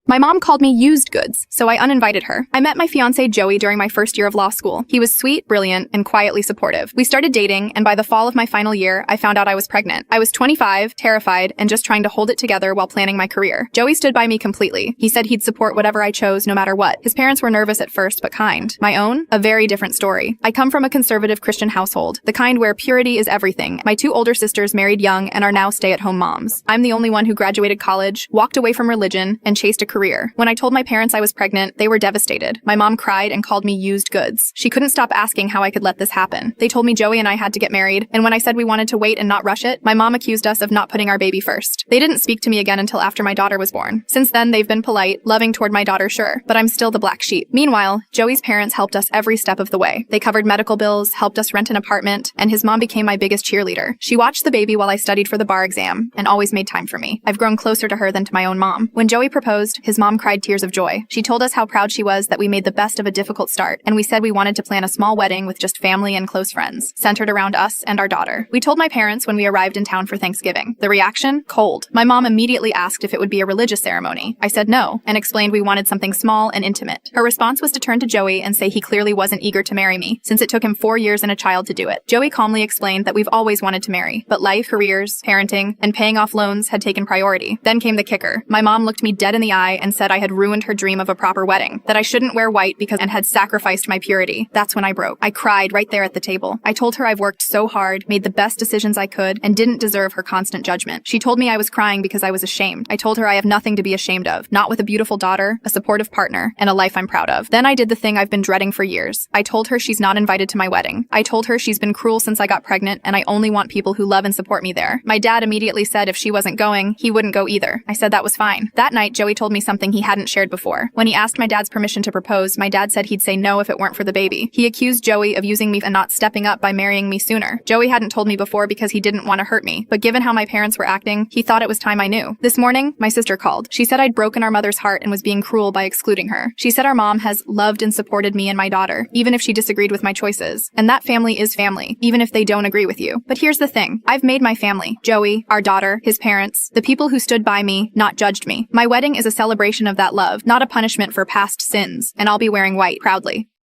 My mom called me used goods, so I uninvited her. I met my fiancé Joey during my first year of law school. He was sweet, brilliant, and quietly supportive. We started dating, and by the fall of my final year, I found out I was pregnant. I was 25, terrified, and just trying to hold it together while planning my career. Joey stood by me completely. He said he'd support whatever I chose no matter what. His parents were nervous at first, but kind. My own? A very different story. I come from a conservative Christian household, the kind where purity is everything. My two older sisters married young and are now stay-at-home moms. I'm the only one who graduated college, walked away from religion, and chased a career. When I told my parents I was pregnant, they were devastated. My mom cried and called me used goods. She couldn't stop asking how I could let this happen. They told me Joey and I had to get married, and when I said we wanted to wait and not rush it, my mom accused us of not putting our baby first. They didn't speak to me again until after my daughter was born. Since then, they've been polite, loving toward my daughter, sure, but I'm still the black sheep. Meanwhile, Joey's parents helped us every step of the way. They covered medical bills, helped us rent an apartment, and his mom became my biggest cheerleader. She watched the baby while I studied for the bar exam and always made time for me. I've grown closer to her than to my own mom. When Joey proposed, his mom cried tears of joy. She told us how proud she was that we made the best of a difficult start, and we said we wanted to plan a small wedding with just family and close friends, centered around us and our daughter. We told my parents when we arrived in town for Thanksgiving. The reaction? Cold. My mom immediately asked if it would be a religious ceremony. I said no, and explained we wanted something small and intimate. Her response was to turn to Joey and say he clearly wasn't eager to marry me, since it took him 4 years and a child to do it. Joey calmly explained that we've always wanted to marry, but life, careers, parenting, and paying off loans had taken priority. Then came the kicker. My mom looked me dead in the eye and said I had ruined her dream of a proper wedding, that I shouldn't wear white because and had sacrificed my purity. That's when I broke. I cried right there at the table. I told her I've worked so hard, made the best decisions I could, and didn't deserve her constant judgment. She told me I was crying because I was ashamed. I told her I have nothing to be ashamed of, not with a beautiful daughter, a supportive partner, and a life I'm proud of. Then I did the thing I've been dreading for years. I told her she's not invited to my wedding. I told her she's been cruel since I got pregnant, and I only want people who love and support me there. My dad immediately said if she wasn't going, he wouldn't go either. I said that was fine. That night, Joey told me something he hadn't shared before. When he asked my dad's permission to propose, my dad said he'd say no if it weren't for the baby. He accused Joey of using me and not stepping up by marrying me sooner. Joey hadn't told me before because he didn't want to hurt me, but given how my parents were acting, he thought it was time I knew. This morning, my sister called. She said I'd broken our mother's heart and was being cruel by excluding her. She said our mom has loved and supported me and my daughter, even if she disagreed with my choices. And that family is family, even if they don't agree with you. But here's the thing. I've made my family. Joey, our daughter, his parents, the people who stood by me, not judged me. My wedding is a celebration of that love, not a punishment for past sins, and I'll be wearing white proudly.